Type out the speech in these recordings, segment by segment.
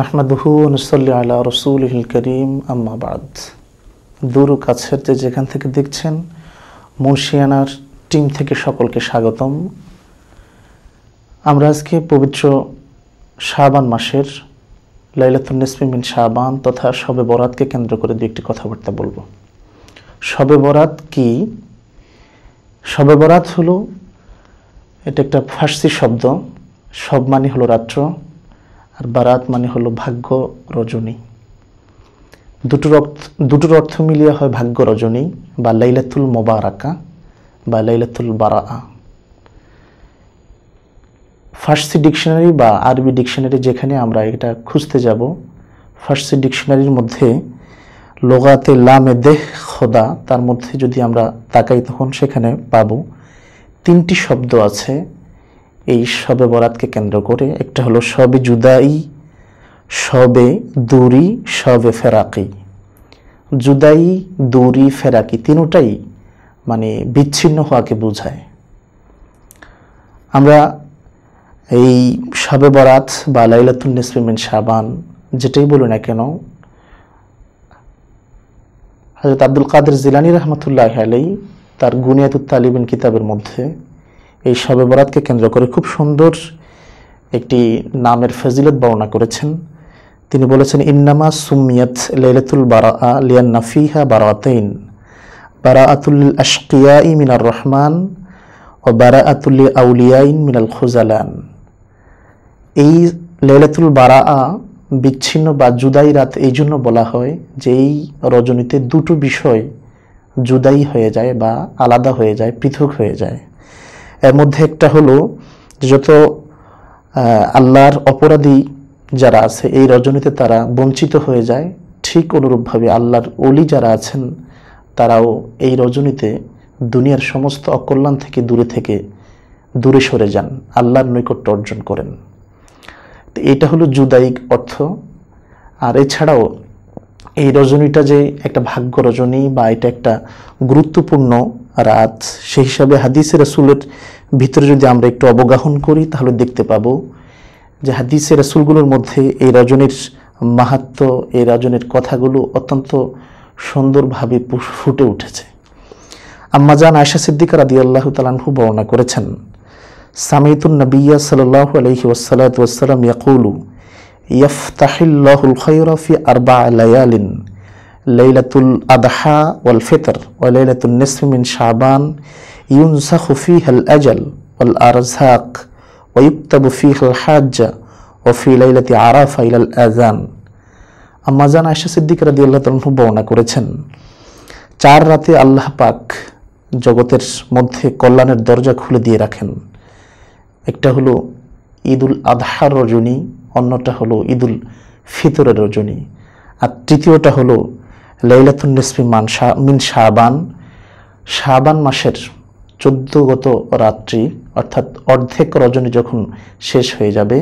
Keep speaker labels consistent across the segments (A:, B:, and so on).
A: নাহমাদুহু ওয়া নুসাল্লি আলা রাসূলিহিল কারীম আম্মা বাদ। দূর ও কাছের যেখান থেকে দেখছেন, মুন্সিয়ানার টিম থেকে সকলকে স্বাগতম। আমরা আজকে পবিত্র শাবান মাসের লাইলাতুন নিসফি মিন শাবান তথা শবে বরাতকে কেন্দ্র করে দুই একটি কথাবার্তা বলবো। শবে বরাত কি? শবে বরাত হলো, এটা একটা ফার্সি শব্দ। শব মানে হলো রাত্র, আর বারাত মানে হলো ভাগ্য রজনী। দুটোর অর্থ মিলিয়ে হয় ভাগ্য রজনী বা লাইলাতুল মুবারাকা বা লাইলাতুল বারাআ। ফার্সি ডিকশনারি বা আরবি ডিকশনারি যেখানে আমরা এটা খুঁজতে যাব, ফার্সি ডিকশনারির মধ্যে লোগাতে লামে দেহ খোদা, তার মধ্যে যদি আমরা তাকাই তখন সেখানে পাবো তিনটি শব্দ আছে এই শবে বরাতকে কেন্দ্র করে। একটা হলো শবে জুদাই, শবে দুরি, শবে ফেরাকি। জুদাই, দুরি, ফেরাকি তিনটাই মানে বিচ্ছিন্ন হওয়াকে বোঝায়। আমরা এই শবে বরাত বা লাইলাতুন নিসফি মিন শাবান যেটাই বলি না কেন, হযরত আব্দুল কাদের জিলানী রাহমাতুল্লাহি আলাইহি তার গুনিয়াতুত তালিবিন কিতাবের মধ্যে এই শবে বরাতকে কেন্দ্র করে খুব সুন্দর একটি নামের ফজিলত বর্ণনা করেছেন। তিনি বলেছেন, ইন্নামা সুমিয়াত লাইলাতুল বারাআ লিয়ান্না ফিহা বারাতাইন, বারাআতুল লিল আশকিয়াই মিনার রহমান ও বারাআতুল লিল আউলিয়াইন মিনাল খুজালান। এই লাইলাতুল বারাআ বিচ্ছিন্ন বা জুদাই রাত এই জন্য বলা হয় যে এই রজনীতে দুটো বিষয় জুদাই হয়ে যায় বা আলাদা হয়ে যায়, পৃথক হয়ে যায়। এর মধ্যে একটা হলো যত আল্লাহর অপরাধী যারা আছে এই রজনীতে তারা বঞ্চিত হয়ে যায়, ঠিক অনুরূপভাবে আল্লাহর ওলি যারা আছেন তারাও এই রজনীতে দুনিয়ার সমস্ত অকল্যাণ থেকে দূরে সরে যান, আল্লাহর নৈকট্য অর্জন করেন। এটা হলো জুদাইক অর্থ। আর এছাড়াও এই রজনীটা যে একটা ভাগ্য রজনী বা এটা একটা গুরুত্বপূর্ণ রাত, সেই হিসাবে হাদিসে রাসূলের ভিতরে যদি আমরা একটু অবগাহন করি তাহলে দেখতে পাবো যে হাদিসে রাসূলগুলোর মধ্যে এই রজনীর মাহাত্ম্য, এই রজনীর কথাগুলো অত্যন্ত সুন্দরভাবে ফুটে উঠেছে। আম্মা জান আয়েশা সিদ্দিকা রাদিয়াল্লাহু তাআলা আনহা বর্ণনা করেছেন, সামিতুন নবিয়্যা সাল্লাল্লাহু আলাইহি ওয়াসাল্লাম ইয়াকুলু ইফতাহিল্লাহুল খায়রা ফি আরবা লায়ালিন লাইলাতুল আদহা ওয়াল ফিতর ওয়া লাইলাতুন নিসফি মিন শাবান ইউনসাখু ফিহাল আজাল ওয়াল আরযাক ওয়া ইউকতাবু ফিহাল হাজ্জা ওয়া ফি লাইলাতি আরাফা ইলাল আযান। আম্মা জান আয়েশা সিদ্দিকা রাদিয়াল্লাহু তাআলা বর্ণনা করেছেন, 4 রাতে আল্লাহ পাক জগতের মধ্যে কল্যাণের দরজা খুলে দিয়ে রাখেন। একটা হলো ঈদুল আদহার রজনী, অন্যটা হলো ঈদুল ফিতরের রজনী, আর তৃতীয়টা হলো লাইলাতুন নিসফি মিন শাবান, শাবান মাসের 14 রাত্রি, অর্থাৎ অর্ধেক রজনী যখন শেষ হয়ে যাবে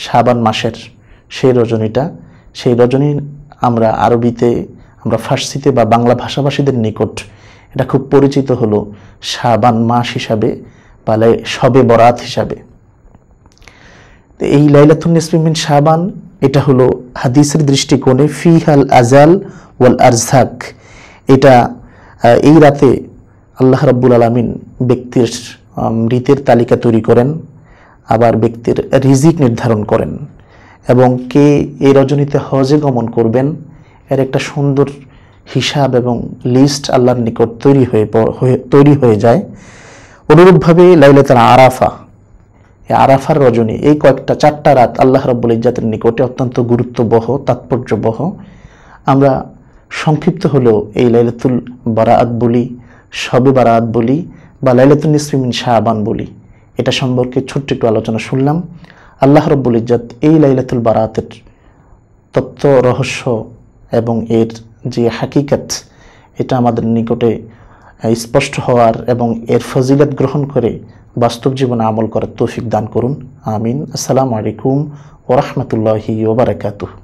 A: শাবান মাসের সেই রজনীটা, সেই রজনী আমরা আরবিতে, আমরা ফার্সিতে বা বাংলা ভাষাভাষীদের নিকট এটা খুব পরিচিত হলো শাবান মাস হিসাবে বা শবে বরাত হিসাবে। এই লাইলাতুন নিসফি মিন শাবান এটা হলো হাদিসের দৃষ্টিকোণে ফিহাল আজাল ওয়াল আরযাক। এটা এই রাতে আল্লাহ রাব্বুল আলামিন ব্যক্তির মৃতের তালিকা তৈরি করেন, আবার ব্যক্তির রিজিক নির্ধারণ করেন, এবং কে এই রজনীতে হজে গমন করবেন এর একটা সুন্দর হিসাব এবং লিস্ট আল্লাহর নিকট তৈরি হয়ে যায়। অনুরূপভাবে লাইলাতুল আরাফা, আরাফার রজনী, এই কয়েকটা 4টা রাত আল্লাহ রাব্বুল ইজ্জাতের নিকটে অত্যন্ত গুরুত্ববহ, তাৎপর্যবহ। আমরা সংক্ষিপ্ত হলেও এই লাইলাতুল বারাআত বলি, শবে বারাআত বলি বা লাইলাতুন নিসফি মিন শাবান বলি। এটা সম্পর্কে ছোট্ট একটু আলোচনা শুনলাম। আল্লাহ রাব্বুল ইজ্জাত এই লাইলাতুল বারাআতের তত্ত্ব, রহস্য এবং এর যে হাকিকত, এটা আমাদের নিকটে স্পষ্ট হওয়ার এবং এর ফজিলত গ্রহণ করে বাস্তব জীবনে আমল করার তৌফিক দান করুন। আমিন। আসসালামু আলাইকুম ওয়া রাহমাতুল্লাহি ওয়া বারাকাতুহু।